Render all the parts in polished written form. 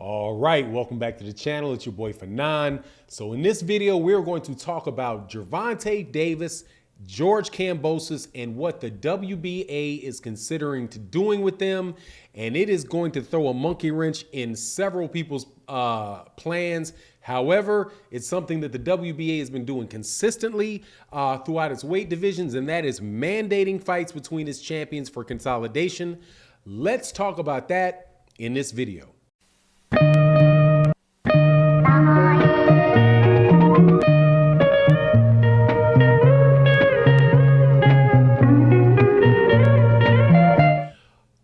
All right, welcome back to the channel. It's your boy Fanon. So in this video, we're going to talk about Gervonta Davis, George Kambosos, and what the WBA is considering to doing with them. And it is going to throw a monkey wrench in several people's plans. However, it's something that the WBA has been doing consistently throughout its weight divisions, and that is mandating fights between its champions for consolidation. Let's talk about that in this video.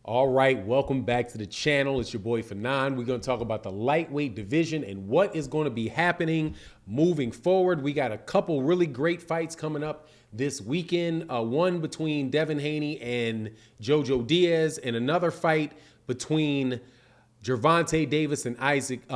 All right, welcome back to the channel. It's your boy Fanon. We're going to talk about the lightweight division and what is going to be happening moving forward. We got a couple really great fights coming up this weekend. One between Devin Haney and Jojo Diaz, and another fight between Gervonta Davis and Isaac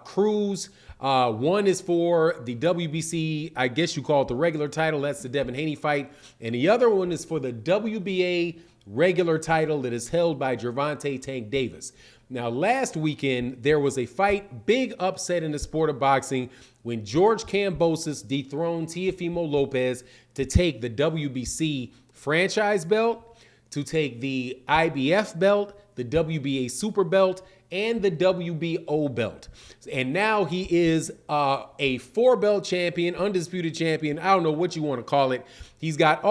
Cruz. One is for the WBC, I guess you call it the regular title. That's the Devin Haney fight. And the other one is for the WBA regular title that is held by Gervonta Tank Davis. Now, last weekend, there was a fight, big upset in the sport of boxing, when George Kambosos dethroned Teofimo Lopez to take the WBC franchise belt, to take the IBF belt, the WBA super belt, and the WBO belt. And now he is a four-belt champion, undisputed champion. I don't know what you want to call it. He's got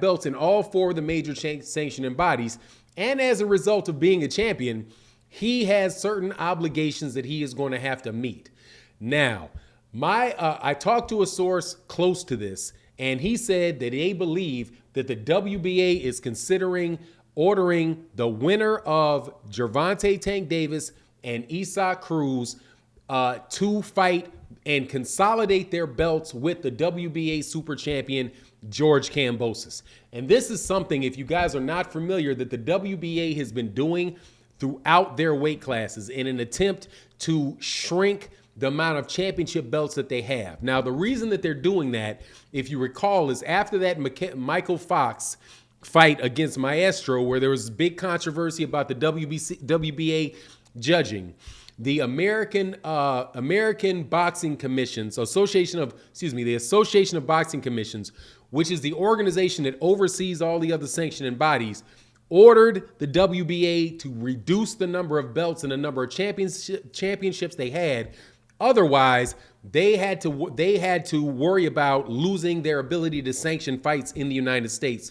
belts in all four of the major sanctioning bodies. And as a result of being a champion, he has certain obligations that he is going to have to meet. Now, I talked to a source close to this, and he said that they believe that the WBA is considering ordering the winner of Gervonta Tank Davis and Isaac Cruz to fight and consolidate their belts with the WBA super champion, George Kambosos. And this is something, if you guys are not familiar, that the WBA has been doing throughout their weight classes in an attempt to shrink the amount of championship belts that they have. Now, the reason that they're doing that, if you recall, is after that Michael Fox fight against Maestro, where there was big controversy about the WBA judging, the American Boxing Commissions, the Association of Boxing Commissions, which is the organization that oversees all the other sanctioning bodies, ordered the WBA to reduce the number of belts and the number of championships they had. Otherwise, they had to worry about losing their ability to sanction fights in the United States,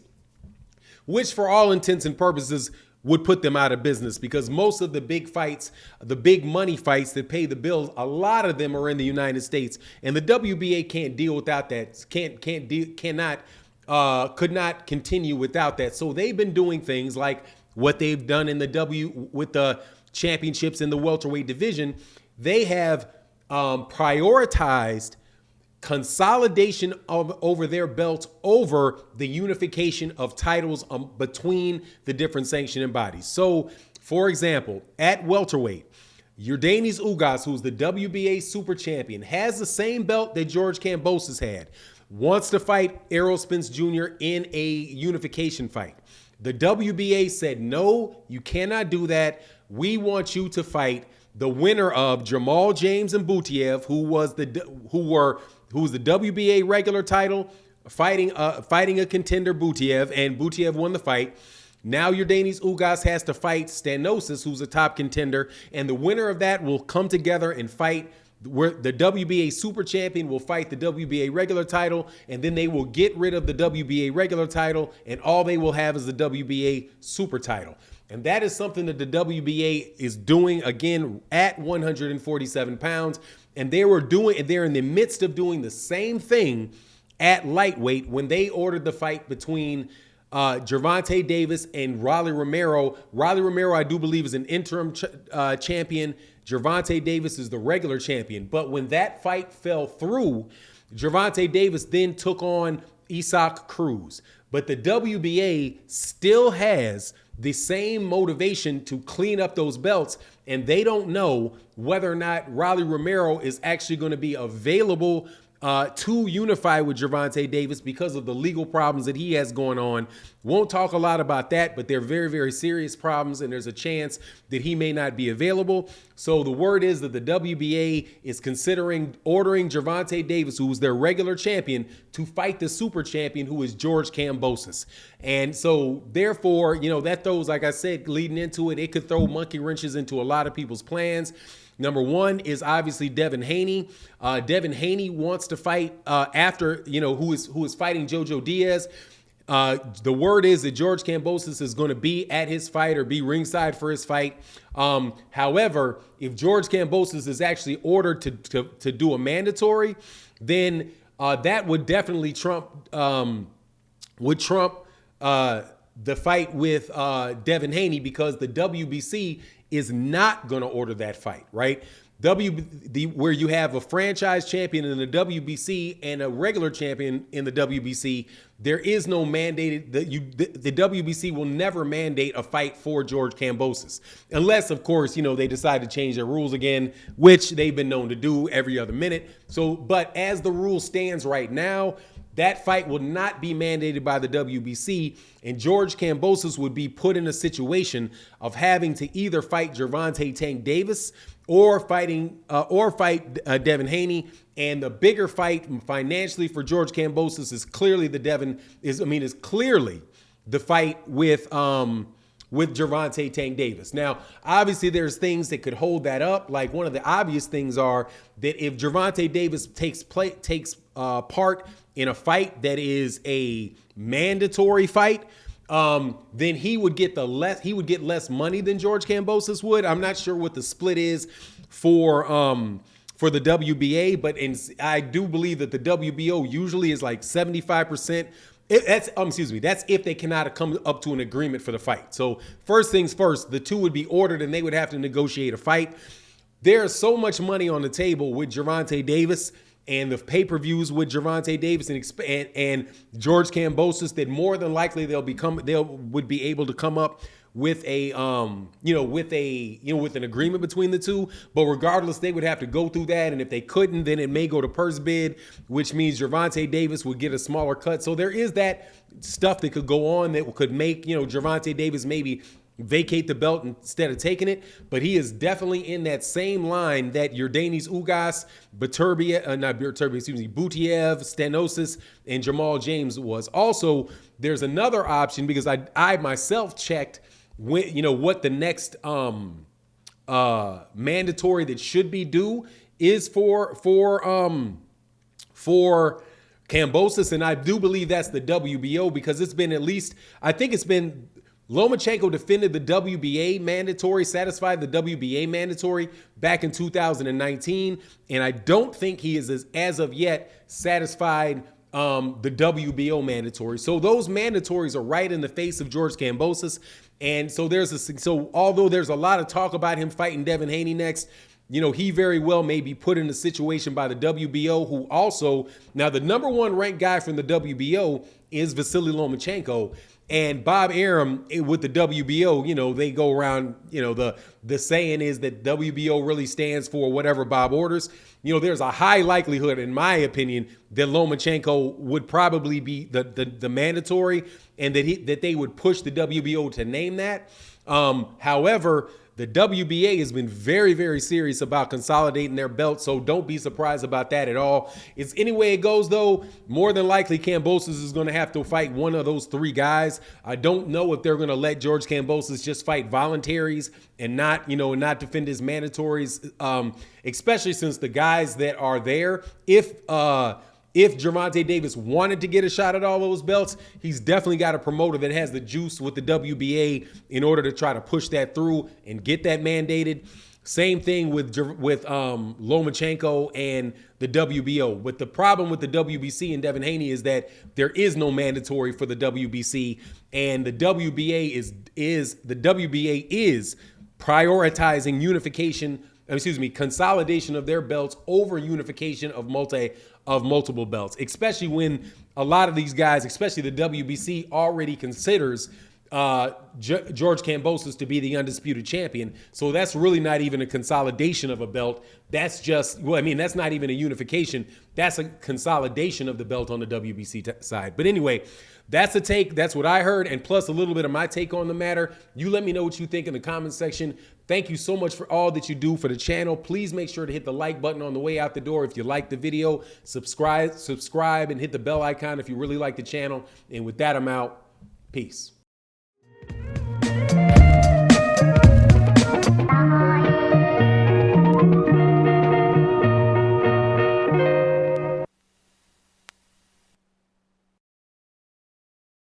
which for all intents and purposes would put them out of business, because most of the big fights, the big money fights that pay the bills, a lot of them are in the United States, and the WBA can't deal without that. Could not continue without that. So they've been doing things like what they've done in with the championships in the welterweight division. They have prioritized consolidation over their belts over the unification of titles between the different sanctioning bodies. So, for example, at welterweight, Yordenis Ugas, who's the WBA super champion, has the same belt that George Kambosos had, wants to fight Errol Spence Jr. in a unification fight. The WBA said, no, you cannot do that. We want you to fight the winner of Jamal James and Butiev, who was the WBA regular title, fighting a contender, Butiev, and Butiev won the fight. Now Yordenis Ugas has to fight Stanosis, who's a top contender, and the winner of that will come together and fight, where the WBA super champion will fight the WBA regular title, and then they will get rid of the WBA regular title, and all they will have is the WBA super title. And that is something that the WBA is doing, again, at 147 pounds. And they're in the midst of doing the same thing at lightweight when they ordered the fight between Gervonta Davis and Rolly Romero. Rolly Romero, I do believe, is an interim champion. Gervonta Davis is the regular champion. But when that fight fell through, Gervonta Davis then took on Isaac Cruz. But the WBA still has the same motivation to clean up those belts, and they don't know whether or not Rolly Romero is actually going to be available to unify with Gervonta Davis because of the legal problems that he has going on. Won't talk a lot about that, but they're very, very serious problems, and there's a chance that he may not be available. So the word is that the WBA is considering ordering Gervonta Davis, who's their regular champion, to fight the super champion, who is George Kambosos. And so therefore, that throws, like I said, leading into it, it could throw monkey wrenches into a lot of people's plans. Number one is obviously Devin Haney. Devin Haney wants to fight after, who is fighting Jojo Diaz. The word is that George Kambosos is going to be at his fight or be ringside for his fight. However, if George Kambosos is actually ordered to do a mandatory, then that would definitely trump the fight with Devin Haney, because the WBC is not going to order that fight, right? Where you have a franchise champion in the WBC and a regular champion in the WBC, there is no mandated, the WBC will never mandate a fight for George Kambosos, unless, of course, they decide to change their rules again, which they've been known to do every other minute. So, but as the rule stands right now, that fight will not be mandated by the WBC, and George Kambosos would be put in a situation of having to either fight Gervonta Tank Davis or fight Devin Haney. And the bigger fight financially for George Kambosos is clearly the fight with Gervonta Tank Davis. Now, obviously, there's things that could hold that up. Like, one of the obvious things are that if Gervonta Davis takes part in a fight that is a mandatory fight, then he would get less money than George Kambosos would. I'm not sure what the split is for the WBA, but I do believe that the WBO usually is like 75%. That's if they cannot come up to an agreement for the fight. So first things first, the two would be ordered and they would have to negotiate a fight. There's so much money on the table with Gervonta Davis and the pay-per-views with Gervonta Davis and George Kambosos that more than likely they would be able to come up with an agreement between the two. But regardless, they would have to go through that, and if they couldn't, then it may go to purse bid, which means Gervonta Davis would get a smaller cut. So there is that stuff that could go on that could make Gervonta Davis maybe vacate the belt instead of taking it. But he is definitely in that same line that Yordenis Ugas, Butiev, Stanosis, and Jamal James was. Also, there's another option, because I myself checked what the next mandatory that should be due is for Kambosos, and I do believe that's the WBO, because it's been Lomachenko defended the WBA mandatory, satisfied the WBA mandatory back in 2019, and I don't think he is as of yet satisfied the WBO mandatory. So those mandatories are right in the face of George Kambosos. And so although there's a lot of talk about him fighting Devin Haney next, he very well may be put in a situation by the WBO, who also, now the number one ranked guy from the WBO is Vasily Lomachenko. And Bob Arum with the WBO, they go around, the saying is that WBO really stands for whatever Bob orders. There's a high likelihood, in my opinion, that Lomachenko would probably be the mandatory, and that they would push the WBO to name that. However, the WBA has been very, very serious about consolidating their belt, so don't be surprised about that at all. It's any way it goes, though, more than likely Kambosos is going to have to fight one of those three guys. I don't know if they're going to let George Kambosos just fight voluntaries and not defend his mandatories, especially since the guys that are there, if Gervonta Davis wanted to get a shot at all those belts, he's definitely got a promoter that has the juice with the WBA in order to try to push that through and get that mandated. Same thing with Lomachenko and the WBO. But the problem with the WBC and Devin Haney is that there is no mandatory for the WBC, and the WBA is prioritizing consolidation of their belts over unification of multiple belts, especially when a lot of these guys, especially the WBC, already considers George Kambosos to be the undisputed champion. So that's really not even a consolidation of a belt. That's just, well, I mean, that's not even a unification. That's a consolidation of the belt on the WBC side. But anyway, that's a take. That's what I heard. And plus a little bit of my take on the matter. You let me know what you think in the comment section. Thank you so much for all that you do for the channel. Please make sure to hit the like button on the way out the door if you like the video. Subscribe, and hit the bell icon if you really like the channel. And with that, I'm out. Peace.